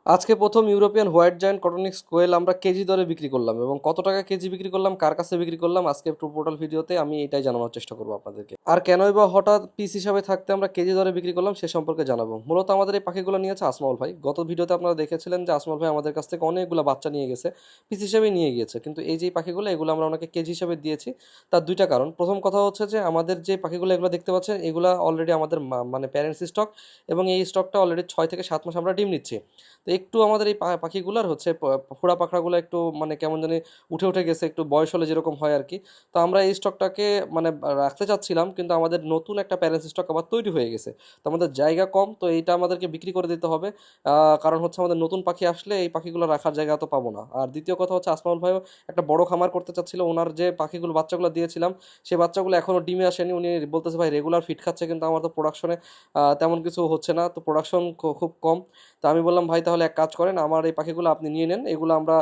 আজকে প্রথম European white giant কটনিক্স কোয়েল আমরা কেজি দরে বিক্রি করলাম এবং কত টাকা কেজি বিক্রি করলাম, কার কাছে বিক্রি করলাম, আজকে টোটাল ভিডিওতে আমি এটাই জানানোর চেষ্টা করবো আপনাদেরকে। আর কেনই বা হঠাৎ পিস হিসাবে থাকতে আমরা কেজি দরে বিক্রি করলাম সে সম্পর্কে জানাবো। মূলত আমাদের এই পাখিগুলো নিয়েছে আসমাউল ভাই। গত ভিডিওতে আপনারা দেখেছিলেন যে আসমাউল ভাই আমাদের কাছ থেকে অনেকগুলো বাচ্চা নিয়ে গেছে, পিস হিসেবেই নিয়ে গিয়েছে। কিন্তু এই যে পাখিগুলো, এগুলো আমরা ওনাকে কেজি হিসেবে দিয়েছি। তার দুইটা কারণ। প্রথম কথা হচ্ছে যে আমাদের যে পাখিগুলো এগুলো দেখতে পাচ্ছেন, এগুলো অলরেডি আমাদের মানে প্যারেন্টস স্টক, এবং এই স্টকটা অলরেডি 6 থেকে 7 মাস আমরা ডিম নিচ্ছি। তো একটু আমাদের এই পাখিগুলার হচ্ছে ফোড়া পাখড়াগুলো একটু মানে কেমন জানি উঠে উঠে গেছে, একটু বয়স হলে যেরকম হয় আর কি। তো আমরা এই স্টকটাকে মানে রাখতে চাচ্ছিলাম, কিন্তু আমাদের নতুন একটা প্যারেন্টস স্টক আবার তৈরি হয়ে গেছে। তো আমাদের জায়গা কম, তো এইটা আমাদেরকে বিক্রি করে দিতে হবে। কারণ হচ্ছে আমাদের নতুন পাখি আসলে এই পাখিগুলো রাখার জায়গা তো পাবো না। আর দ্বিতীয় কথা হচ্ছে আসমাউল ভাইও একটা বড় খামার করতে চাচ্ছিল। ওনার যে পাখিগুলো বাচ্চাগুলো দিয়েছিলাম, সেই বাচ্চাগুলো এখনও ডিমে আসেনি। উনি বলতেছে ভাই রেগুলার ফিট খাচ্ছে, কিন্তু আমার তো প্রোডাকশনে তেমন কিছু হচ্ছে না, তো প্রোডাকশন খুব কম। তো আমি বললাম ভাই তাহলে এক কাজ করেন, আমার এই পাখিগুলো আপনি নিয়ে নেন। এগুলো আমরা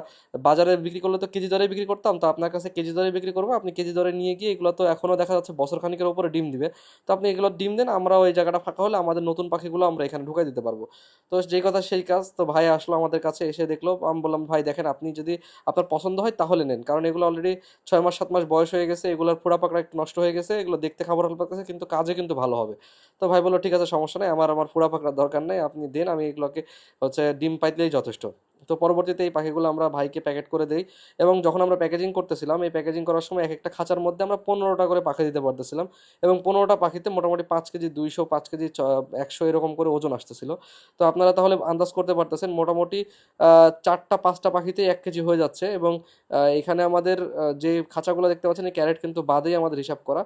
বাজারে বিক্রি করলে তো কেজি দরে বিক্রি করতাম, তো আপনার কাছে কেজি দরে বিক্রি করবো। আপনি কেজি দরে নিয়ে গিয়ে, এগুলো তো এখনও দেখা যাচ্ছে বছর খানিকের উপরে ডিম দিবে, তো আপনি এগুলো ডিম দেন, আমরা ওই জায়গাটা ফাঁকা হলে আমাদের নতুন পাখিগুলো আমরা এখানে ঢুকাই দিতে পারবো। তো যেই কথা সেই কাজ। তো ভাই আসলো আমাদের কাছে, এসে দেখলো। আমি বললাম ভাই দেখেন, আপনি যদি আপনার পছন্দ হয় তাহলে নেন, কারণ এগুলো অলরেডি 6 মাস 7 মাস বয়স হয়ে গেছে, এগুলোর ফোড়া পাকড়া একটু নষ্ট হয়ে গেছে, এগুলো দেখতে খাবার ভালো লাগতেছে কিন্তু কাজে কিন্তু ভালো হবে। তো ভাই বললো ঠিক আছে, সমস্যা নেই, আমার আমার ফোড়া পাকড়ার দরকার নেই, আপনি দেন, আমি এগুলোকে হচ্ছে ডিম পাইলেই যথেষ্ট। তো পরবর্তীতে এই পাখিগুলো আমরা ভাইকে প্যাকেট করে দেই, এবং যখন আমরা প্যাকেজিং করতেছিলাম, এই প্যাকেজিং করার সময় এক একটা খাঁচার মধ্যে আমরা 15টা করে পাখি দিতে পারতেছিলাম, এবং 15টা পাখিতে মোটামুটি 5 কেজি 200, 5 কেজি 100 এরকম করে ওজন আসতেছিল। তো আপনারা তাহলে আন্দাজ করতে পারতেছেন মোটামুটি 4টা 5টা পাখিতেই 1 কেজি হয়ে যাচ্ছে। এবং এখানে আমাদের যে খাঁচাগুলো দেখতে পাচ্ছেন, এই ক্যারেট কিন্তু বাদেই আমাদের হিসাব করা।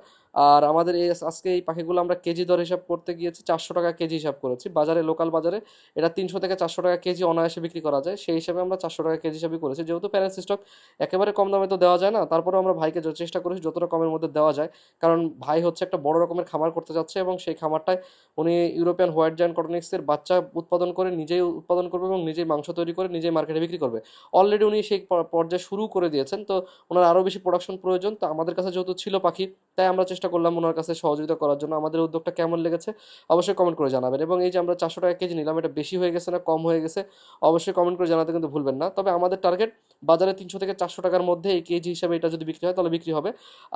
আর আমাদের এই আজকে এই পাখিগুলো আমরা কেজি দর হিসাব করতে গিয়েছি, 400 টাকা কেজি হিসাব করেছি। বাজারে, লোকাল বাজারে এটা 300 থেকে 400 টাকা কেজি অনায়াসে বিক্রি করা যায়, সেই হিসাবে আমরা 400 টাকা কেজি হিসাবে করেছি। যেহেতু প্যারেন্টস স্টক একেবারে কম দামে তো দেওয়া যায় না, তারপরেও আমরা ভাইকে চেষ্টা করেছি যতটা কমের মধ্যে দেওয়া যায়। কারণ ভাই হচ্ছে একটা বড় রকমের খামার করতে যাচ্ছে, এবং সেই খামারটায় উনি ইউরোপিয়ান হোয়াইট জায়ান্ট কটনিক্সের বাচ্চা উৎপাদন করে নিজেই উৎপাদন করবে, এবং নিজেই মাংস তৈরি করে নিজেই মার্কেটে বিক্রি করবে। অলরেডি উনি সেই পর্যায়ে শুরু করে দিয়েছেন। তো ওনার আরও বেশি প্রোডাকশন প্রয়োজন। তো আমাদের কাছে যেহেতু ছিল পাখি, তাই আমরা চেষ্টা করলাম ওনার কাছে সহযোগিতা করার জন্য। আমাদের উদ্যোগটা কেমন লেগেছে অবশ্যই কমেন্ট করে জানাবেন। এবং এই যে আমরা 400 টাকা কেজি নিলাম, এটা বেশি হয়ে গেছে না কম হয়ে গেছে অবশ্যই কমেন্ট করে জানাতে কিন্তু ভুলবেন না। তবে আমাদের টার্গেট বাজারে 300 থেকে 400 টাকার মধ্যে এই কেজি হিসাবে এটা যদি বিক্রি হয় তাহলে বিক্রি হবে।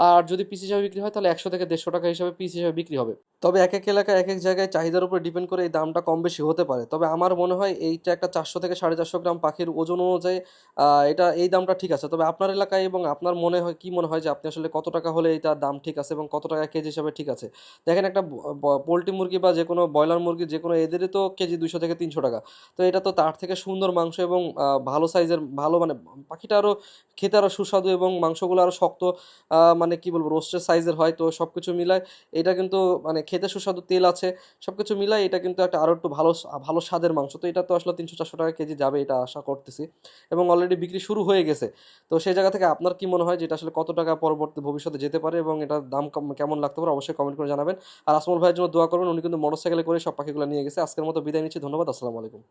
আর যদি পিস হিসাবে বিক্রি হয় তাহলে 100 থেকে 150 টাকা হিসাবে পিস হিসাবে বিক্রি হবে। তবে এক এক এলাকায় এক এক জায়গায় চাহিদার উপর ডিপেন্ড করে এই দামটা কম বেশি হতে পারে। তবে আমার মনে হয় এইটা একটা 400 থেকে 450 গ্রাম পাখির ওজন অনুযায়ী এটা এই দামটা ঠিক আছে। তবে আপনার এলাকায় এবং আপনার মনে হয় কি মনে হয় যে আপনি আসলে কত টাকা হলে এইটার দাম ঠিক আছে এবং কত টাকা কেজি হিসাবে ঠিক আছে? দেখেন, একটা পোল্ট্রি মুরগি বা যে কোনো ব্রয়লার মুরগি যে কোনো এদেরই তো কেজি 200 থেকে 300 টাকা। তো এটা তো তার থেকে সুন্দর মাংস এবং ভালো সাইজের, ভালো মানে পাখিটা আরও খেতে আরও সুস্বাদু, এবং মাংসগুলো আরও শক্ত, মানে কি বলবো, রোস্টের সাইজের হয়। তো সব কিছু মিলায় এটা কিন্তু মানে খেতে সুস্বাদু, তেল আছে, সব কিছু মিলায় এটা কিন্তু একটা আরও একটু ভালো ভালো স্বাদের মাংস। তো এটা তো আসলে 300-400 টাকা কেজি যাবে এটা আশা করতেছি, এবং অলরেডি বিক্রি শুরু হয়ে গেছে। তো সেই জায়গা থেকে আপনার কি মনে হয় যে এটা আসলে কত টাকা পরবর্তী ভবিষ্যতে যেতে পারে, এবং এটার দাম কেমন লাগতে পারে অবশ্যই কমেন্ট করে জানাবেন। আর আসমল ভাইয়ের জন্য দোয়া করবেন, উনি কিন্তু মোটরসাইকেলে করে সব পাখিগুলো নিয়ে গেছে। আজকের মতো বিদায় নিচ্ছি, ধন্যবাদ, আসসালামু আলাইকুম।